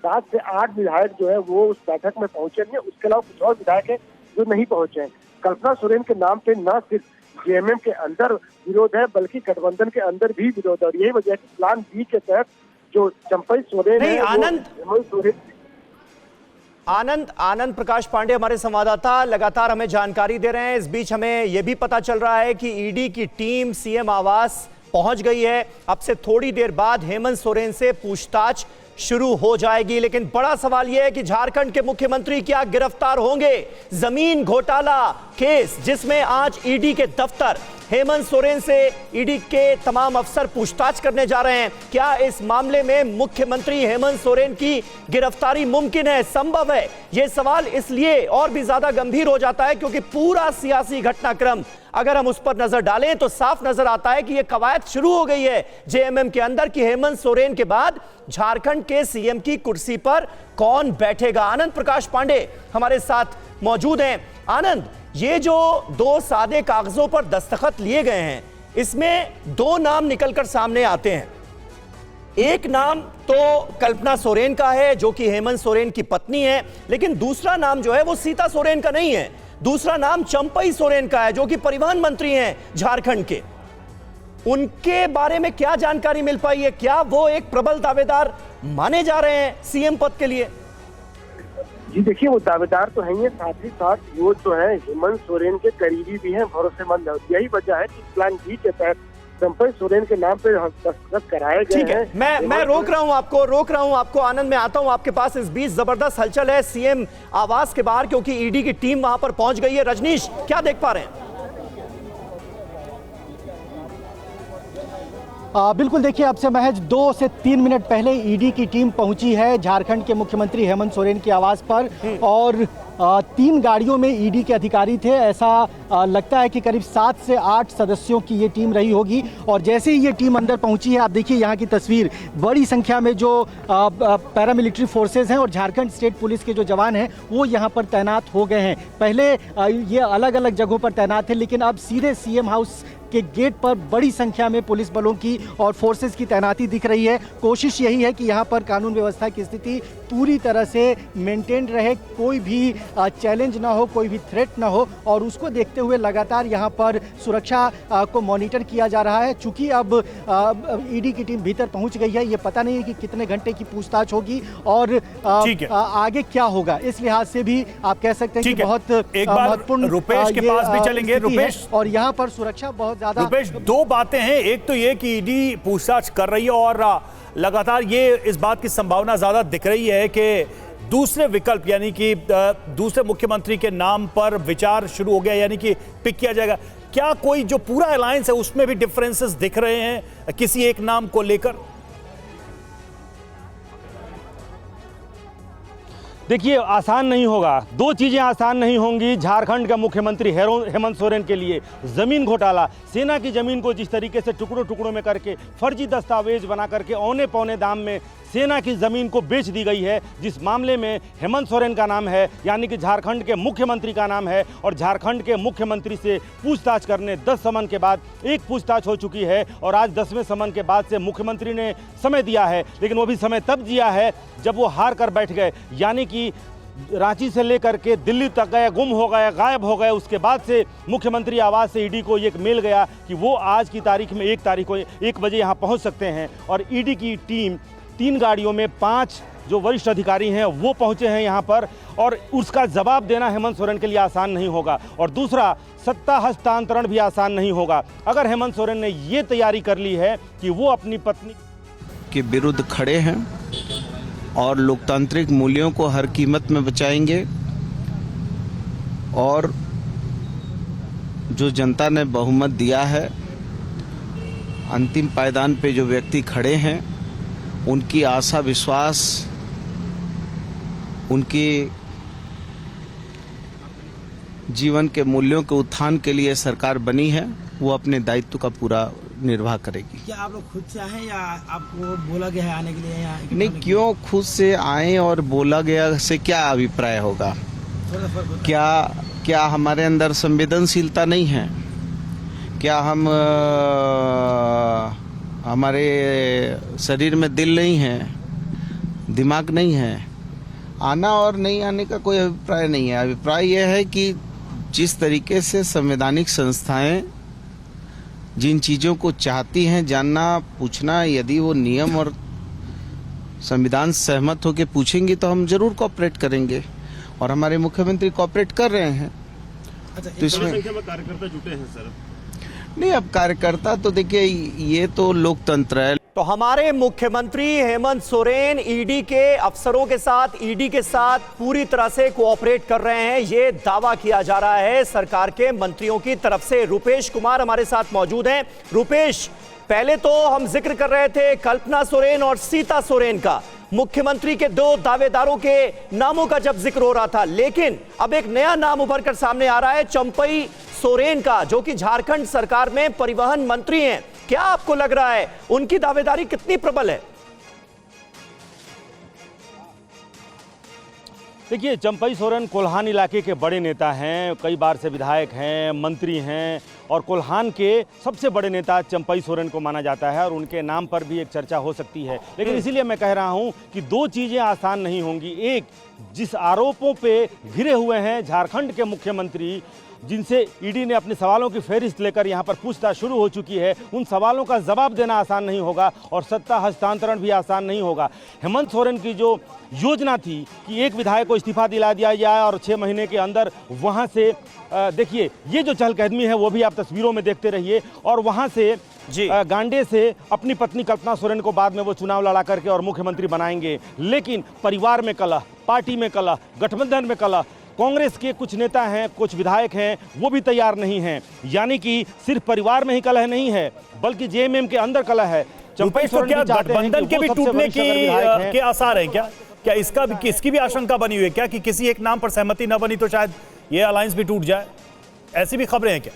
7 से 8 विधायक जो है वो उस बैठक में पहुंचे नहीं है। उसके अलावा कुछ और विधायक है जो नहीं पहुंचे हैं। कल्पना सोरेन के नाम पे न सिर्फ जेएमएम के अंदर विरोध है, बल्कि गठबंधन के अंदर भी विरोध है। और यही वजह है कि प्लान बी के तहत जो चंपई सोरेन है, आनंद, हेमंत सोरेन आनंद प्रकाश पांडे हमारे संवाददाता लगातार हमें जानकारी दे रहे हैं। इस बीच हमें यह भी पता चल रहा है कि ईडी की टीम सीएम आवास पहुंच गई है। अब से थोड़ी देर बाद हेमंत सोरेन से पूछताछ शुरू हो जाएगी। लेकिन बड़ा सवाल यह है कि झारखंड के मुख्यमंत्री क्या गिरफ्तार होंगे? जमीन घोटाला केस जिसमें आज ईडी के दफ्तर हेमंत सोरेन से ईडी के तमाम अफसर पूछताछ करने जा रहे हैं। क्या इस मामले में मुख्यमंत्री हेमंत सोरेन की गिरफ्तारी मुमकिन है, संभव है? यह सवाल इसलिए और भी ज्यादा गंभीर हो जाता है क्योंकि पूरा सियासी घटनाक्रम अगर हम उस पर नजर डालें तो साफ नजर आता है कि यह कवायद शुरू हो गई है जेएमएम के अंदर कि हेमंत सोरेन के बाद झारखंड के सीएम की कुर्सी पर कौन बैठेगा। आनंद प्रकाश पांडे हमारे साथ मौजूद हैं। आनंद, ये जो दो सादे कागजों पर दस्तखत लिए गए हैं, इसमें दो नाम निकलकर सामने आते हैं। एक नाम तो कल्पना सोरेन का है जो कि हेमंत सोरेन की पत्नी है, लेकिन दूसरा नाम जो है वो सीता सोरेन का नहीं है। दूसरा नाम चंपई सोरेन का है जो कि परिवहन मंत्री हैं झारखंड के। उनके बारे में क्या जानकारी मिल पाई है? क्या वो एक प्रबल दावेदार माने जा रहे हैं सीएम पद के लिए? जी देखिए, वो दावेदार तो हैं, साथ ही साथ वो जो है हेमंत सोरेन के करीबी भी हैं, भरोसेमंद है। यही वजह है कि प्लान बी के तहत चंपई सोरेन के नाम पे दस्तखत कराए गए ठीक है, मैं रोक रहा हूं आपको आनंद। मैं आता हूं आपके पास। इस बीच जबरदस्त हलचल है सीएम आवास के बाहर क्योंकि ईडी की टीम वहां पर पहुंच गई है। रजनीश, क्या देख पा रहे हैं? बिल्कुल, देखिए, अब से महज 2 से 3 मिनट पहले ईडी की टीम पहुंची है झारखंड के मुख्यमंत्री हेमंत सोरेन के आवास पर और 3 गाड़ियों में ईडी के अधिकारी थे। ऐसा लगता है कि करीब 7 से 8 सदस्यों की ये टीम रही होगी। और जैसे ही ये टीम अंदर पहुंची है, आप देखिए यहाँ की तस्वीर, बड़ी संख्या में जो पैरामिलिट्री फोर्सेज हैं और झारखंड स्टेट पुलिस के जो जवान हैं वो यहाँ पर तैनात हो गए हैं। पहले ये अलग अलग जगहों पर तैनात थे, लेकिन अब सीधे सीएम हाउस के गेट पर बड़ी संख्या में पुलिस बलों की और फोर्सेस की तैनाती दिख रही है। कोशिश यही है कि यहाँ पर कानून व्यवस्था की स्थिति पूरी तरह से मेंटेन रहे, कोई भी चैलेंज ना हो, कोई भी थ्रेट ना हो, और उसको देखते हुए लगातार यहाँ पर सुरक्षा को मॉनिटर किया जा रहा है। चूंकि अब ईडी की टीम भीतर पहुँच गई है, ये पता नहीं है कि कितने घंटे की पूछताछ होगी और आगे क्या होगा। इस लिहाज से भी आप कह सकते हैं कि बहुत महत्वपूर्ण रुपेश के पास भी चलेंगे। रुपेश, और यहाँ पर सुरक्षा बहुत ज्यादा। रुपेश, 2 बातें हैं। एक तो ये कि ईडी पूछताछ कर रही है और लगातार ये इस बात की संभावना ज्यादा दिख रही है कि दूसरे विकल्प यानी कि दूसरे मुख्यमंत्री के नाम पर विचार शुरू हो गया, यानी कि पिक किया जाएगा। क्या कोई जो पूरा अलायंस है उसमें भी डिफरेंसेस दिख रहे हैं किसी एक नाम को लेकर? देखिए, आसान नहीं होगा। 2 चीज़ें आसान नहीं होंगी झारखंड का मुख्यमंत्री हेमंत सोरेन के लिए। ज़मीन घोटाला, सेना की ज़मीन को जिस तरीके से टुकड़ों टुकड़ों में करके फर्जी दस्तावेज बना करके औने पौने दाम में सेना की ज़मीन को बेच दी गई है, जिस मामले में हेमंत सोरेन का नाम है, यानी कि झारखंड के मुख्यमंत्री का नाम है। और झारखंड के मुख्यमंत्री से पूछताछ करने 10 समन के बाद एक पूछताछ हो चुकी है और आज 10वें समन के बाद से मुख्यमंत्री ने समय दिया है, लेकिन वो भी समय तब दिया है जब वो हार कर बैठ गए। यानी कि रांची से लेकर के दिल्ली तक गए, गुम हो गए, गायब हो गए। उसके बाद से मुख्यमंत्री आवास से ईडी को एक मेल गया कि वो आज की तारीख में 1 तारीख को 1 बजे यहाँ पहुँच सकते हैं। और ईडी की टीम 3 गाड़ियों में 5 जो वरिष्ठ अधिकारी हैं वो पहुंचे हैं यहाँ पर, और उसका जवाब देना हेमंत सोरेन के लिए आसान नहीं होगा। और दूसरा, सत्ता हस्तांतरण भी आसान नहीं होगा। अगर हेमंत सोरेन ने ये तैयारी कर ली है कि वो अपनी पत्नी के विरुद्ध खड़े हैं और लोकतांत्रिक मूल्यों को हर कीमत में बचाएंगे, और जो जनता ने बहुमत दिया है, अंतिम पायदान पे जो व्यक्ति खड़े हैं, उनकी आशा विश्वास, उनके जीवन के मूल्यों के उत्थान के लिए सरकार बनी है, वो अपने दायित्व का पूरा निर्वाह करेगी। क्या आप लोग खुद से आए या आपको बोला गया है आने के लिए? नहीं, क्यों खुद से आए और बोला गया से क्या अभिप्राय होगा? क्या हमारे अंदर संवेदनशीलता नहीं है? क्या हमारे शरीर में दिल नहीं है, दिमाग नहीं है? आना और नहीं आने का कोई अभिप्राय नहीं है। अभिप्राय यह है कि जिस तरीके से संवैधानिक संस्थाएं जिन चीज़ों को चाहती हैं जानना, पूछना, यदि वो नियम और संविधान सहमत होकर पूछेंगी तो हम जरूर कोऑपरेट करेंगे। और हमारे मुख्यमंत्री कोऑपरेट कर रहे हैं। तो इसमें कार्यकर्ता जुटे हैं सर। नहीं, अब कार्यकर्ता तो देखिए ये तो लोकतंत्र है। तो हमारे मुख्यमंत्री हेमंत सोरेन ईडी के अफसरों के साथ, ईडी के साथ पूरी तरह से कोऑपरेट कर रहे हैं, ये दावा किया जा रहा है सरकार के मंत्रियों की तरफ से। रुपेश कुमार हमारे साथ मौजूद हैं। रुपेश, पहले तो हम जिक्र कर रहे थे कल्पना सोरेन और सीता सोरेन का, मुख्यमंत्री के दो दावेदारों के नामों का जब जिक्र हो रहा था, लेकिन अब एक नया नाम उभर कर सामने आ रहा है चंपई सोरेन का, जो कि झारखंड सरकार में परिवहन मंत्री हैं। क्या आपको लग रहा है उनकी दावेदारी कितनी प्रबल है? देखिए, चंपई सोरेन कोल्हान इलाके के बड़े नेता हैं, कई बार से विधायक हैं, मंत्री हैं, और कोल्हान के सबसे बड़े नेता चंपई सोरेन को माना जाता है और उनके नाम पर भी एक चर्चा हो सकती है। लेकिन इसीलिए मैं कह रहा हूं कि दो चीज़ें आसान नहीं होंगी। एक, जिस आरोपों पे घिरे हुए हैं झारखंड के मुख्यमंत्री, जिनसे ईडी ने अपने सवालों की फहरिस्त लेकर यहां पर पूछताछ शुरू हो चुकी है, उन सवालों का जवाब देना आसान नहीं होगा और सत्ता हस्तांतरण भी आसान नहीं होगा। हेमंत सोरेन की जो योजना थी कि एक विधायक को इस्तीफा दिला दिया जाए और 6 महीने के अंदर वहां से देखिए ये जो चहलकदमी है वो भी आप तस्वीरों में देखते रहिए, और वहां से गांडे से अपनी पत्नी कल्पना सोरेन को बाद में वो चुनाव लड़ा करके और मुख्यमंत्री बनाएंगे। लेकिन परिवार में कलह, पार्टी में कलह, गठबंधन में कलह, कांग्रेस के कुछ नेता हैं, कुछ विधायक हैं, वो भी तैयार नहीं हैं। यानी कि सिर्फ परिवार में ही कलह नहीं है, बल्कि जेएमएम के अंदर कलह है। चंपई, तो क्या गठबंधन के भी टूटने के आसार हैं क्या? क्या इसकी भी आशंका बनी हुई है क्या कि किसी एक नाम पर सहमति न बनी तो शायद ये अलायंस भी टूट जाए? ऐसी भी खबरें हैं क्या?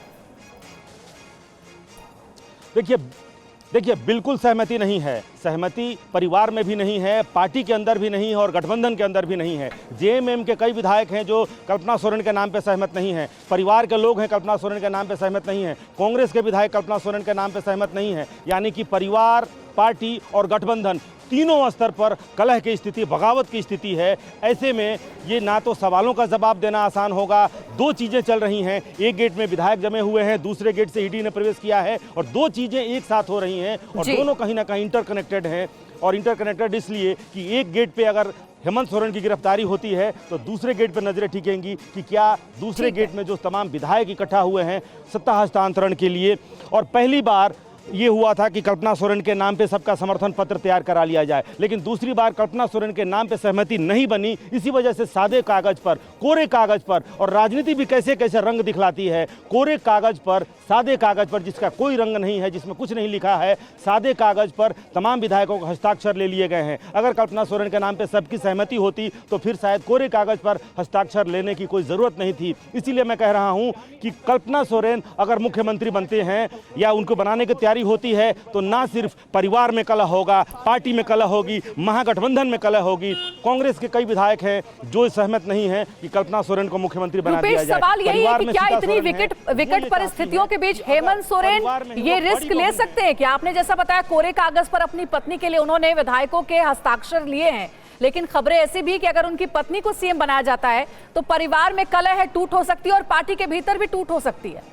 देखिए, बिल्कुल सहमति नहीं है। सहमति परिवार में भी नहीं है, पार्टी के अंदर भी नहीं है और गठबंधन के अंदर भी नहीं है। जेएमएम के कई विधायक हैं जो कल्पना सोरेन के नाम पे सहमत नहीं हैं, परिवार के लोग हैं कल्पना सोरेन के नाम पे सहमत नहीं हैं, कांग्रेस के विधायक कल्पना सोरेन के नाम पे सहमत नहीं हैं। यानी कि परिवार, पार्टी और गठबंधन तीनों स्तर पर कलह की स्थिति, बगावत की स्थिति है। ऐसे में ये ना तो सवालों का जवाब देना आसान होगा। दो चीज़ें चल रही हैं, एक गेट में विधायक जमे हुए हैं, दूसरे गेट से ईडी ने प्रवेश किया है, और दो चीज़ें एक साथ हो रही हैं और दोनों कहीं ना कहीं इंटरकनेक्टेड हैं। और इंटरकनेक्टेड इसलिए कि एक गेट पे अगर हेमंत सोरेन की गिरफ्तारी होती है तो दूसरे गेट पर नजरें टिकेंगी कि क्या दूसरे गेट में जो तमाम विधायक इकट्ठा हुए हैं सत्ता हस्तांतरण के लिए। और पहली बार ये हुआ था कि कल्पना सोरेन के नाम पे सबका समर्थन पत्र तैयार करा लिया जाए, लेकिन दूसरी बार कल्पना सोरेन के नाम पे सहमति नहीं बनी। इसी वजह से सादे कागज पर, कोरे कागज पर, और राजनीति भी कैसे कैसे रंग दिखलाती है, कोरे कागज पर, सादे कागज पर जिसका कोई रंग नहीं है, जिसमें कुछ नहीं लिखा है, सादे कागज पर तमाम विधायकों को हस्ताक्षर ले लिए गए हैं। अगर कल्पना सोरेन के नाम पर सबकी सहमति होती तो फिर शायद कोरे कागज पर हस्ताक्षर लेने की कोई ज़रूरत नहीं थी। इसीलिए मैं कह रहा हूँ कि कल्पना सोरेन अगर मुख्यमंत्री बनते हैं या उनको बनाने की होती है तो ना सिर्फ परिवार में कलह होगा, पार्टी में कलह होगी, महागठबंधन में कलह होगी। कांग्रेस के कई विधायक हैं जो सहमत नहीं हैं कि कल्पना सोरेन को मुख्यमंत्री बना दिया जाए। सवाल यही है कि क्या इतनी विकट परिस्थितियों के बीच हेमंत सोरेन ये रिस्क ले सकते हैं? क्या आपने जैसा बताया कोरे कागज पर अपनी पत्नी के लिए उन्होंने विधायकों के हस्ताक्षर लिए हैं, लेकिन खबरें ऐसी भी कि अगर उनकी पत्नी को सीएम बनाया जाता है तो परिवार में कलह है, टूट हो सकती है और पार्टी के भीतर भी टूट हो सकती है।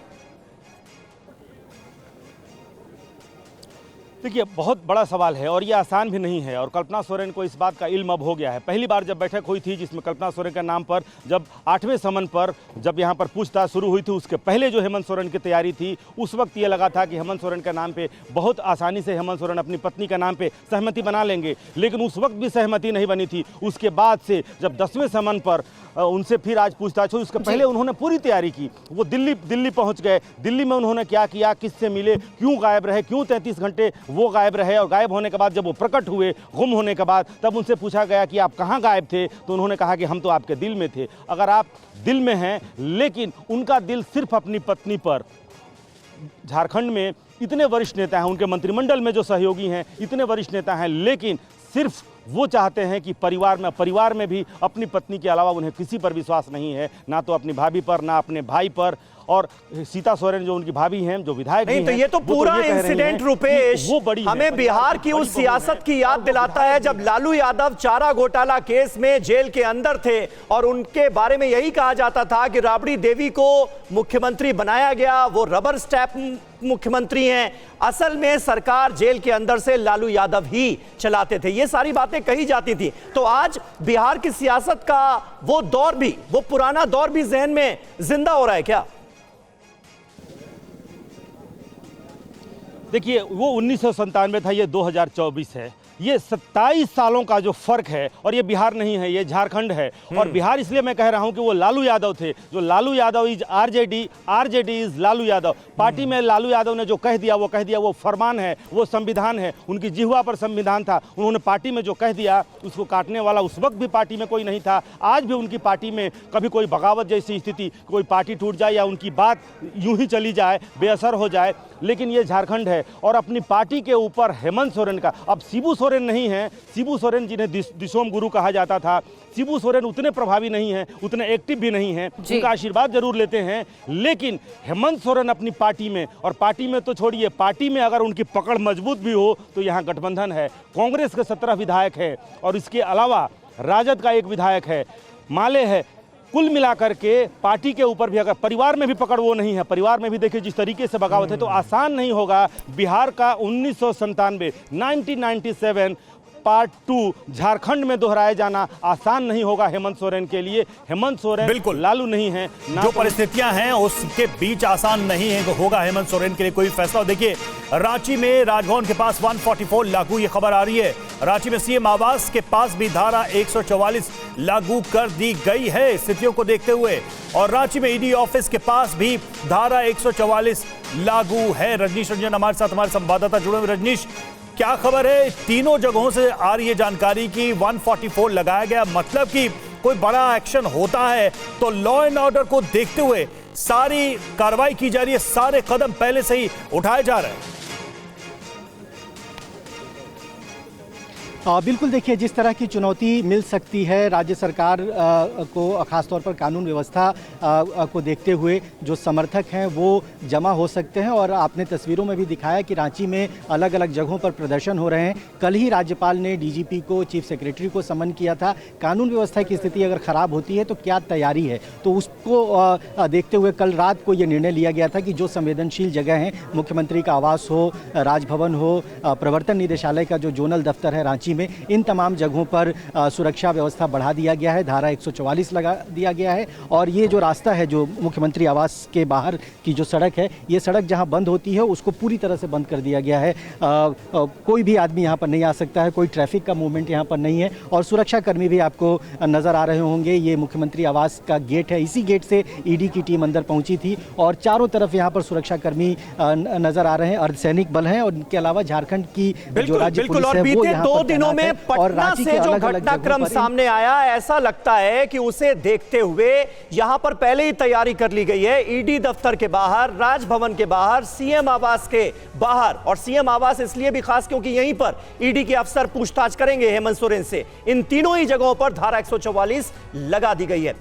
देखिए, बहुत बड़ा सवाल है और ये आसान भी नहीं है, और कल्पना सोरेन को इस बात का इल्म अब हो गया है। पहली बार जब बैठक हुई थी जिसमें कल्पना सोरेन के नाम पर जब 8वें समन पर जब यहाँ पर पूछताछ शुरू हुई थी, उसके पहले जो हेमंत सोरेन की तैयारी थी, उस वक्त ये लगा था कि हेमंत सोरेन के नाम पे बहुत आसानी से हेमंत सोरेन अपनी पत्नी के नाम पे सहमति बना लेंगे, लेकिन उस वक्त भी सहमति नहीं बनी थी। उसके बाद से जब 10वें समन पर उनसे फिर आज पूछताछ हुई, उसके पहले उन्होंने पूरी तैयारी की। वो दिल्ली पहुँच गए। दिल्ली में उन्होंने क्या किया, किससे मिले, क्यों गायब रहे, क्यों 33 घंटे वो गायब रहे, और गायब होने के बाद जब वो प्रकट हुए, गुम होने के बाद, तब उनसे पूछा गया कि आप कहाँ गायब थे, तो उन्होंने कहा कि हम तो आपके दिल में थे। अगर आप दिल में हैं, लेकिन उनका दिल सिर्फ अपनी पत्नी पर, झारखंड में इतने वरिष्ठ नेता हैं, उनके मंत्रिमंडल में जो सहयोगी हैं इतने वरिष्ठ नेता हैं, लेकिन सिर्फ वो चाहते हैं कि परिवार में भी अपनी पत्नी के अलावा उन्हें किसी पर विश्वास नहीं है, ना तो अपनी भाभी पर, ना अपने भाई पर, और सीता सोरेन जो उनकी भाभी हैं, जो विधायक नहीं, तो ये तो पूरा इंसिडेंट रुपेश वो बड़ी हमें बिहार की उस सियासत की याद दिलाता है जब लालू यादव चारा घोटाला केस में जेल के अंदर थे और उनके बारे में यही कहा जाता था कि राबड़ी देवी को मुख्यमंत्री बनाया गया, वो रबर स्टैंप मुख्यमंत्री हैं। असल में सरकार जेल के अंदर से लालू यादव ही चलाते थे, ये सारी बातें कही जाती थी। तो आज बिहार की सियासत का वो दौर भी, वो पुराना दौर भी जहन में जिंदा हो रहा है क्या? देखिए, वो 1997 था, ये 2024 है। ये 27 सालों का जो फर्क है, और ये बिहार नहीं है, ये झारखंड है। और बिहार इसलिए मैं कह रहा हूं कि वो लालू यादव थे, जो Lalu Yadav is RJD, RJD is Lalu Yadav. Party में लालू यादव ने जो कह दिया वो कह दिया, वो फरमान है, वो संविधान है, उनकी जिह्वा पर संविधान था। उन्होंने पार्टी में जो कह दिया उसको काटने वाला उस वक्त भी पार्टी में कोई नहीं था। आज भी उनकी पार्टी में कभी कोई बगावत जैसी स्थिति, कोई पार्टी टूट जाए या उनकी बात यूं ही चली जाए, बेअसर हो जाए, लेकिन ये झारखंड है। और अपनी पार्टी के ऊपर हेमंत सोरेन का, अब शिबू सोरेन नहीं है, शिबू सोरेन जिन्हें दिशोम गुरु कहा जाता था, शिबू सोरेन उतने प्रभावी नहीं हैं, उतने एक्टिव भी नहीं हैं, उनका आशीर्वाद जरूर लेते हैं। लेकिन हेमंत सोरेन अपनी पार्टी में, और पार्टी में तो छोड़िए, पार्टी में अगर उनकी पकड़ मजबूत भी हो तो यहाँ गठबंधन है। कांग्रेस के 17 विधायक है और इसके अलावा राजद का 1 विधायक है, माले है। कुल मिलाकर के पार्टी के ऊपर भी अगर परिवार में भी पकड़ वो नहीं है, परिवार में भी देखिए जिस तरीके से बगावत है, तो आसान नहीं होगा बिहार का 1997 पार्ट 2 झारखंड में दोहराया जाना आसान नहीं होगा हेमंत सोरेन के लिए। हेमंत सोरेन बिल्कुल लालू नहीं है, जो परिस्थितियां हैं उसके बीच आसान नहीं है होगा हेमंत सोरेन के लिए कोई फैसला। देखिए, रांची में राजभवन के पास 144 लागू, ये खबर आ रही है। रांची में सीएम आवास के पास भी धारा 144 लागू कर दी गई है स्थितियों को देखते हुए, और रांची में ईडी ऑफिस के पास भी धारा 144 लागू है। रजनीश रंजन हमारे साथ, हमारे संवाददाता जुड़े हुए। रजनीश, क्या खबर है? तीनों जगहों से आ रही है जानकारी कि 144 लगाया गया, मतलब कि कोई बड़ा एक्शन होता है तो लॉ एंड ऑर्डर को देखते हुए सारी कार्रवाई की जा रही है, सारे कदम पहले से ही उठाए जा रहे हैं। बिल्कुल, देखिए, जिस तरह की चुनौती मिल सकती है राज्य सरकार को, खासतौर पर कानून व्यवस्था को देखते हुए जो समर्थक हैं वो जमा हो सकते हैं। और आपने तस्वीरों में भी दिखाया कि रांची में अलग अलग जगहों पर प्रदर्शन हो रहे हैं। कल ही राज्यपाल ने डीजीपी को, चीफ सेक्रेटरी को समन किया था। कानून व्यवस्था की स्थिति अगर खराब होती है तो क्या तैयारी है, तो उसको देखते हुए कल रात को ये निर्णय लिया गया था कि जो संवेदनशील जगह हैं, मुख्यमंत्री का आवास हो, राजभवन हो, प्रवर्तन निदेशालय का जो जोनल दफ्तर है रांची में, इन तमाम जगहों पर सुरक्षा व्यवस्था बढ़ा दिया गया है। धारा 144 लगा दिया गया है। और ये जो रास्ता है, जो मुख्यमंत्री आवास के बाहर की जो सड़क है, ये सड़क जहां बंद होती है उसको पूरी तरह से बंद कर दिया गया है। कोई भी आदमी यहां पर नहीं आ सकता है, कोई ट्रैफिक का मूवमेंट यहां पर नहीं है। और सुरक्षा कर्मी भी आपको नजर आ रहे होंगे। ये मुख्यमंत्री आवास का गेट है, इसी गेट से ईडी की टीम अंदर पहुंची थी और चारों तरफ यहाँ पर सुरक्षा कर्मी नजर आ रहे हैं। अर्धसैनिक बल हैं और इनके अलावा झारखंड की जो राज्य पुलिस है वो यहाँ पर तैनात है। में पटना से जो घटनाक्रम सामने आया, ऐसा लगता है कि उसे देखते हुए यहां पर पहले ही तैयारी कर ली गई है। ईडी दफ्तर के बाहर, राजभवन के बाहर, सीएम आवास के बाहर। और सीएम आवास इसलिए भी खास क्योंकि यहीं पर ईडी के अफसर पूछताछ करेंगे हेमंत सोरेन से। इन तीनों ही जगहों पर धारा 144 लगा दी गई है।